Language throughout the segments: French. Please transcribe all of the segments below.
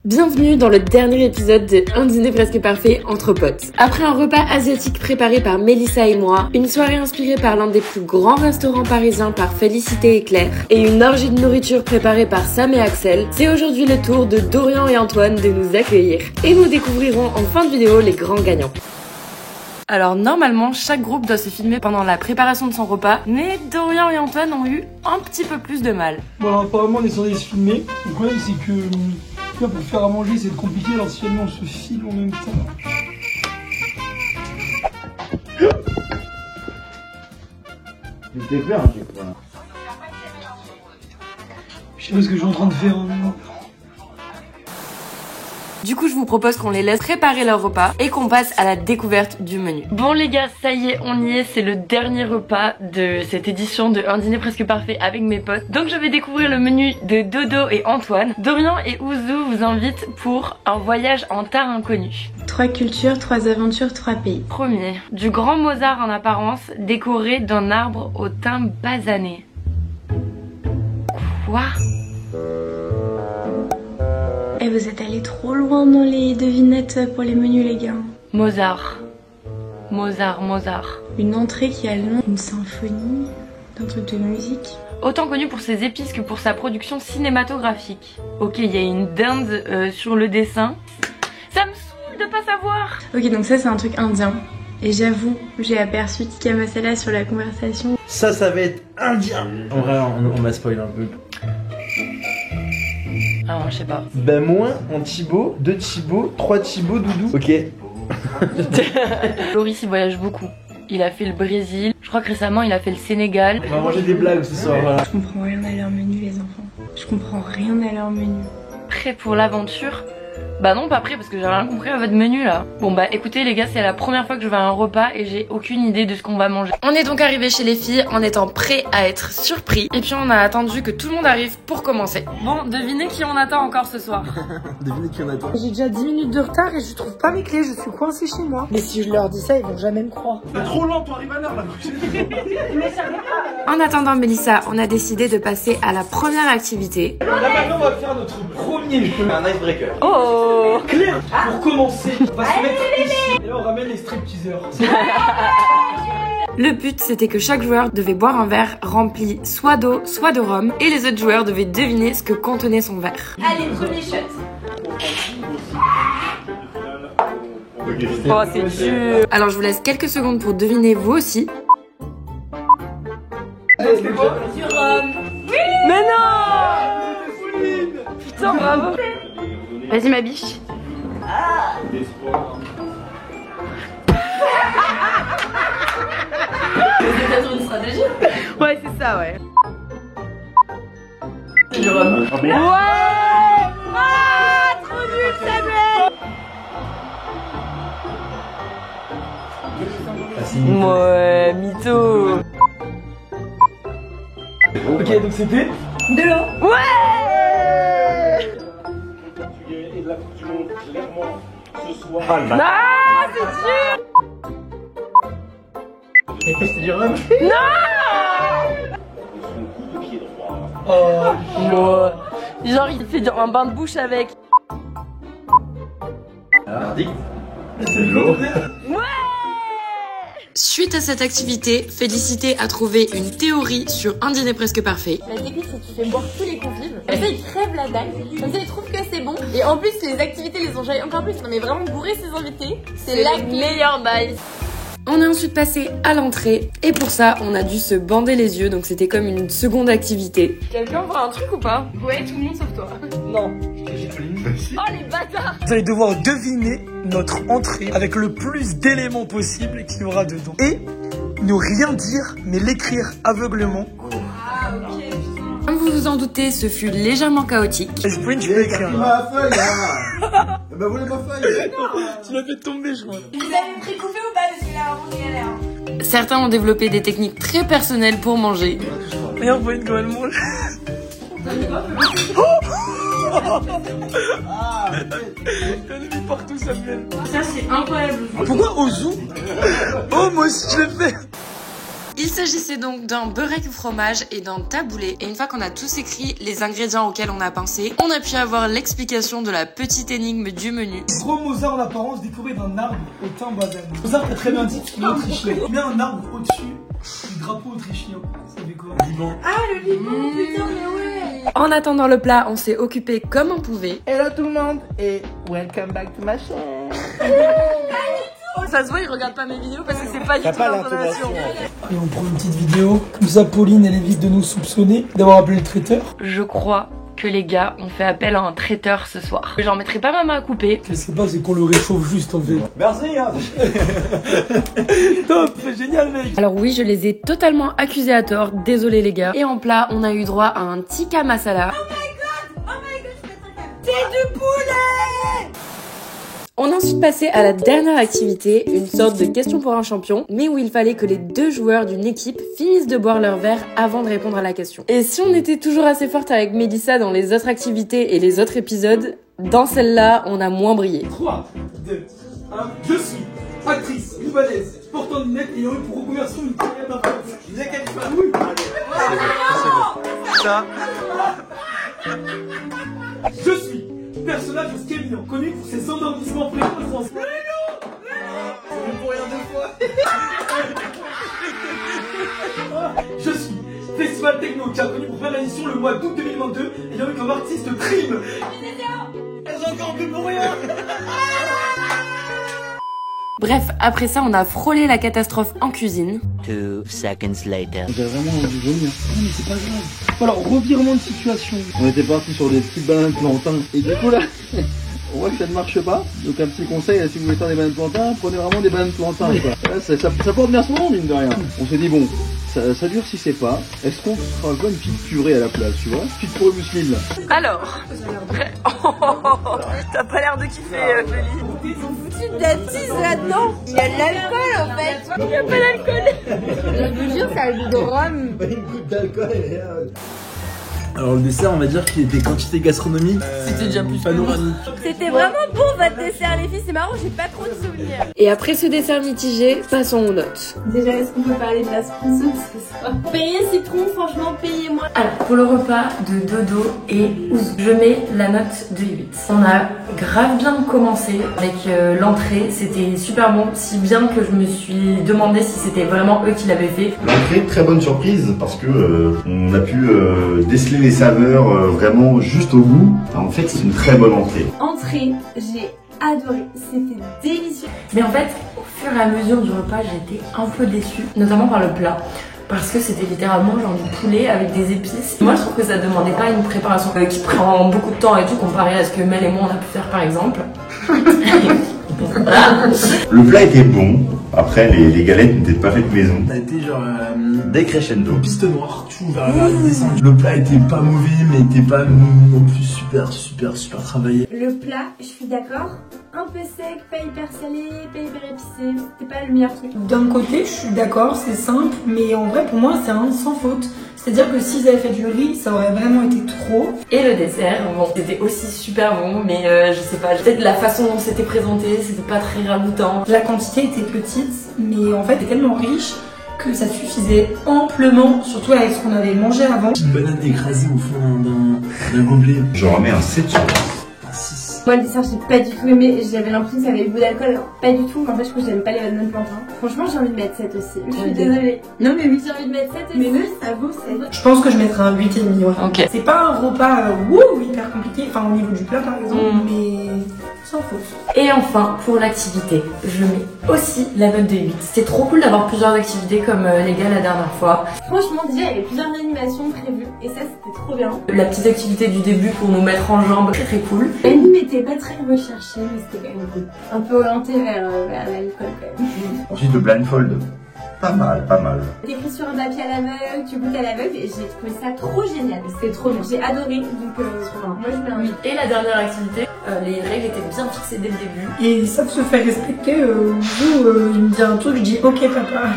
Bienvenue dans le dernier épisode de Un dîner presque parfait entre potes. Après un repas asiatique préparé par Mélissa et moi, une soirée inspirée par l'un des plus grands restaurants parisiens par Félicité et Claire, et une orgie de nourriture préparée par Sam et Axel, c'est aujourd'hui le tour de Dorian et Antoine de nous accueillir. Et nous découvrirons en fin de vidéo les grands gagnants. Alors normalement, chaque groupe doit se filmer pendant la préparation de son repas, mais Dorian et Antoine ont eu un petit peu plus de mal. Bon alors apparemment on est censé se filmer, le problème c'est que pour faire à manger c'est compliqué, alors si jamais on se filme en même temps... J'étais peur à chaque fois. Je sais pas ce que je suis en train de faire. Du coup, je vous propose qu'on les laisse préparer leur repas et qu'on passe à la découverte du menu. Bon les gars, ça y est, on y est, c'est le dernier repas de cette édition de Un dîner presque parfait avec mes potes. Donc je vais découvrir le menu de Dodo et Antoine. Dorian et Ouzou vous invitent pour un voyage en terre inconnue. 3 cultures, 3 aventures, 3 pays. Premier, du grand Mozart en apparence, décoré d'un arbre au thym basané. Quoi ? Et vous êtes allés trop loin dans les devinettes pour les menus les gars. Mozart. Mozart. Une entrée qui a le nom d'une symphonie, d'un truc de musique. Autant connu pour ses épices que pour sa production cinématographique. Ok, il y a une dinde sur le dessin. Ça me saoule de pas savoir. Ok, donc ça c'est un truc indien. Et j'avoue, j'ai aperçu tikka masala sur la conversation. Ça va être indien. En vrai, on m'a spoilé un peu. Ah, je sais pas. Ben moi, en Thibaut, 2 Thibaut, 3 Thibaut, Doudou. Ok. Loris il voyage beaucoup. Il a fait le Brésil. Je crois que récemment il a fait le Sénégal. On va manger des blagues ce soir, voilà. Je comprends rien à leur menu les enfants. Je comprends rien à leur menu. Prêt pour l'aventure? Bah non, pas prêt parce que j'ai rien compris à votre menu là. Bon bah écoutez les gars, c'est la première fois que je vais à un repas et j'ai aucune idée de ce qu'on va manger. On est donc arrivé chez les filles en étant prêts à être surpris. Et puis on a attendu que tout le monde arrive pour commencer. Bon, devinez qui on attend encore ce soir. Devinez qui on attend. J'ai déjà 10 minutes de retard et je trouve pas mes clés, je suis coincée chez moi. Mais si je leur dis ça, ils vont jamais me croire. C'est trop lent, toi arrives à l'heure là. En attendant Mélissa, on a décidé de passer à la première activité. Là maintenant on va faire notre premier jeu. Un icebreaker. Oh Claire, pour commencer, on va se mettre ici. Et là on ramène les stripteaseurs. Le but, c'était que chaque joueur devait boire un verre rempli soit d'eau, soit de rhum, et les autres joueurs devaient deviner ce que contenait son verre. Allez, premier shot. Oh, c'est dur. Alors, je vous laisse quelques secondes pour deviner vous aussi. C'était quoi? Du rhum. Oui. Mais non! Putain, bravo. Vas-y, ma biche. C'est peut-être une stratégie. Ouais, c'est ça, ouais. Du rhum. Ouais! Ah, trop nul, Samuel! Ouais, mytho. Ok, donc c'était De l'eau. Ouais! Et de la Coupe du Monde, clairement, ce soir. Ah, c'est dur! C'est du rhum. Non! Son coup de pied droit. Ouais. Genre, il fait un bain de bouche avec. Verdict. C'est de l'eau. Ouais! Suite à cette activité, Félicité a trouvé une théorie sur Un dîner presque parfait. La technique c'est que tu fais boire tous les convives. Comme ça ils crèvent la dalle. Comme ça ils trouvent que c'est bon. Et en plus les activités les enjaillent encore plus. Non mais vraiment bourrer ses invités. C'est la meilleure bail. On a ensuite passé à l'entrée et pour ça, on a dû se bander les yeux, donc c'était comme une seconde activité. Quelqu'un voit un truc ou pas? Ouais, tout le monde sauf toi. Non. Oh les bâtards. Vous allez devoir deviner notre entrée avec le plus d'éléments possibles qu'il y aura dedans. Et ne rien dire, mais l'écrire aveuglement. Ah ok. Comme vous vous en doutez, ce fut légèrement chaotique. Je print, tu peux écrire. Ma feuille là. Bah vous voulez ma feuille? Tu l'as fait tomber, je crois. Vous avez pris coupé ou pas parce que là on galère. Certains ont développé des techniques très personnelles pour manger. Regarde, voyez quand elle mange. T'en as mis partout, Samuel. Ça c'est incroyable. Pourquoi Ozu? Oh, moi aussi je l'ai fait. Il s'agissait donc d'un beurre au fromage et d'un taboulé. Et une fois qu'on a tous écrit les ingrédients auxquels on a pensé, on a pu avoir l'explication de la petite énigme du menu. Gros Mozart en apparence décoré d'un arbre au teint badane. Mozart a très bien dit qu'il est autrichien. Il met un arbre au-dessus du drapeau autrichien. Ça fait quoi? Liban. Ah, le Liban, putain, mais ouais. En attendant le plat, on s'est occupé comme on pouvait. Hello tout le monde et welcome back to ma chaîne. Ça se voit, il regarde pas mes vidéos parce que c'est pas du tout l'intonation. Allez, on prend une petite vidéo. Comme ça, Pauline, elle évite de nous soupçonner d'avoir appelé le traiteur. Je crois que les gars ont fait appel à un traiteur ce soir. J'en mettrai pas ma main à couper. Ce qui se passe, c'est qu'on le réchauffe juste en fait. Merci hein. Top, c'est génial mec. Alors oui, je les ai totalement accusés à tort. Désolé les gars. Et en plat, on a eu droit à un tikka masala. Oh my god, je pète un câble. C'est du poulet. On a ensuite passé à la dernière activité, une sorte de question pour un champion, mais où il fallait que les deux joueurs d'une équipe finissent de boire leur verre avant de répondre à la question. Et si on était toujours assez forte avec Mélissa dans les autres activités et les autres épisodes, dans celle-là, on a moins brillé. 3, 2, 1. Je suis actrice libanaise, portant une lunettes ayant eu pour reconversion une carrière d'influence. Je disais qu'elle fait oui. C'est bon. Ça. Je suis personnage de Scéléon, connu pour ses endormissements précoces. C'est pour rien deux fois. Je suis Festival Techno qui a connu pour faire l'édition le mois d'août 2022 ayant eu comme artiste Trim. Elles ont encore plus pour rien. Bref, après ça, on a frôlé la catastrophe en cuisine. 2 seconds later. J'ai vraiment envie de vomir. Non mais c'est pas grave. Alors, revirement de situation. On était parti sur des petites bananes plantains et du coup là, on voit que ça ne marche pas. Donc un petit conseil, là, si vous voulez faire des bananes plantains, prenez vraiment des bananes plantains quoi. Là, ça porte bien son nom mine de rien. On s'est dit bon, ça durcissait pas. Est-ce qu'on fera pas une petite purée à la place, tu vois? Petite purée mousseline là. Alors, t'as pas l'air de kiffer, Feli. Ils ont foutu de la tise là-dedans. Il y a de l'alcool en fait. Il y a pas d'alcool. Je vous jure, ça a le goût de rhum. Une goutte d'alcool et alors le dessert, on va dire qu'il était quantité gastronomique. C'était déjà plus panoramique. C'était vraiment bon votre dessert les filles, c'est marrant, j'ai pas trop de souvenirs. Et après ce dessert mitigé, passons aux notes. Déjà, est-ce qu'on peut parler de la sponsor ce soir? Payez Citron, franchement, payez-moi. Alors, pour le repas de Dodo et Ouzou, je mets la note de 8. On a grave bien commencé avec l'entrée, c'était super bon, si bien que je me suis demandé si c'était vraiment eux qui l'avaient fait. L'entrée, très bonne surprise parce que on a pu déceler les saveurs vraiment juste au goût. En fait, c'est une très bonne entrée. Entrée, j'ai adoré, c'était délicieux. Mais en fait, au fur et à mesure du repas, j'étais un peu déçue, notamment par le plat. Parce que c'était littéralement genre du poulet avec des épices. Moi je trouve que ça demandait pas une préparation qui prend beaucoup de temps et tout comparé à ce que Mel et moi on a pu faire par exemple. Le plat était bon. Après, les galettes n'étaient pas faites maison. Ça a été genre Décrescendo. piste noire, tout vers la descente. Le plat était pas mauvais, mais était pas non plus super travaillé. Le plat, je suis d'accord, un peu sec, pas hyper salé, pas hyper épicé, c'était pas le meilleur truc. D'un côté, je suis d'accord, c'est simple, mais en vrai, pour moi, c'est un sans faute. C'est-à-dire que s'ils avaient fait du riz, ça aurait vraiment été trop. Et le dessert, bon, c'était aussi super bon, mais je sais pas, peut-être la façon dont c'était présenté, c'était pas très ragoûtant. La quantité était petite, mais en fait, elle est tellement riche que ça suffisait amplement, surtout avec ce qu'on avait mangé avant. Une banane écrasée au fond d'un gobelet. Je remets un 7 sur 10. Un 6. Moi le dessert j'ai pas du tout aimé, j'avais l'impression que ça avait le goût d'alcool, alors pas du tout, mais en fait je crois que j'aime pas les bananes plantains. Franchement j'ai envie de mettre 7 aussi, je suis désolée. Non mais oui j'ai envie de mettre 7 aussi. Mais oui ça vaut 7. Je pense que je mettrais un 8,5, ouais. Ok. C'est pas un repas wouh, hyper compliqué, enfin au niveau du plat par exemple, mais sans faute. Et enfin, pour l'activité, je mets aussi la note de 8. C'était trop cool d'avoir plusieurs activités comme les gars la dernière fois. Franchement déjà il y avait plusieurs animations prévues et ça c'était trop bien. La petite activité du début pour nous mettre en jambes, très cool. L'anime était pas très recherché mais c'était quand même cool. Un peu orienté vers l'alcool quand même. Ensuite, le blindfold. Pas mal, pas mal. T'écris sur un papier à l'aveugle, tu goûtes à l'aveugle et j'ai trouvé ça trop génial. C'était trop bien. J'ai adoré donc moi je mets un 8. Et la dernière activité, les règles étaient bien fixées dès le début. Et ils savent se faire respecter, il me dit un truc, je dis ok papa.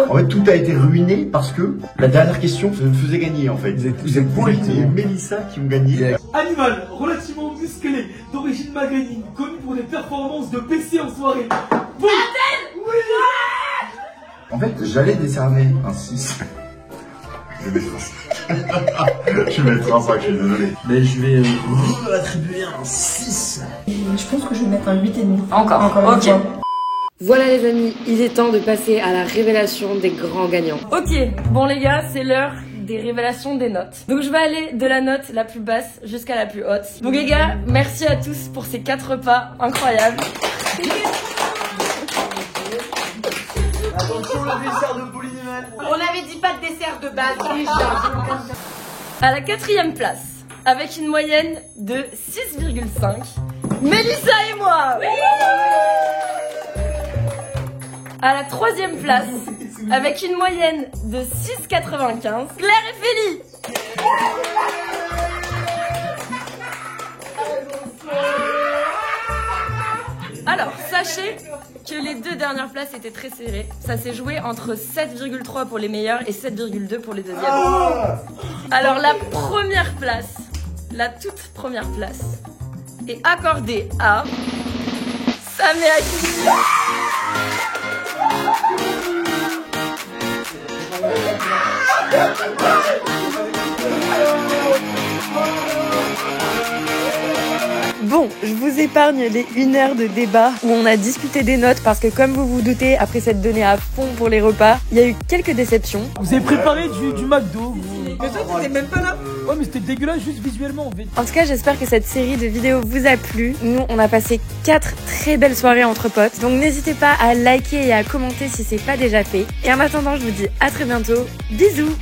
En fait, tout a été ruiné parce que la dernière question me faisait gagner en fait. Vous êtes Pauline et Mélissa qui ont gagné. Animal relativement musclé, d'origine maghrébine, connu pour des performances de PC en soirée. Oui. Oui. En fait, j'allais décerner un 6. Je vais mettre un 5. Je vais mettre un 5, je suis désolé. Mais je vais attribuer un 6. Et je pense que je vais mettre un 8,5. Encore une fois. Voilà les amis, il est temps de passer à la révélation des grands gagnants. Ok, bon les gars, c'est l'heure des révélations des notes. Donc je vais aller de la note la plus basse jusqu'à la plus haute. Donc les gars, merci à tous pour ces 4 repas incroyables. Attention le dessert de Pauline. On avait dit pas de dessert de base déjà. À la 4e place, avec une moyenne de 6,5, Mélissa et moi. À la 3e place, avec une moyenne de 6,95, Claire et Félie. Alors, sachez que les 2 dernières places étaient très serrées. Ça s'est joué entre 7,3 pour les meilleurs et 7,2 pour les deuxièmes. Alors, la première place, la toute première place, est accordée à Sam et Aki. Bon, je vous épargne les 1 heure de débat où on a discuté des notes parce que comme vous vous doutez, après s'être donné à fond pour les repas, il y a eu quelques déceptions. Vous avez préparé du McDo. Mais toi, t'étais même pas là. Ouais, mais c'était dégueulasse juste visuellement en fait. En tout cas, j'espère que cette série de vidéos vous a plu. Nous, on a passé 4 très belles soirées entre potes. Donc n'hésitez pas à liker et à commenter si c'est pas déjà fait. Et en attendant, je vous dis à très bientôt. Bisous!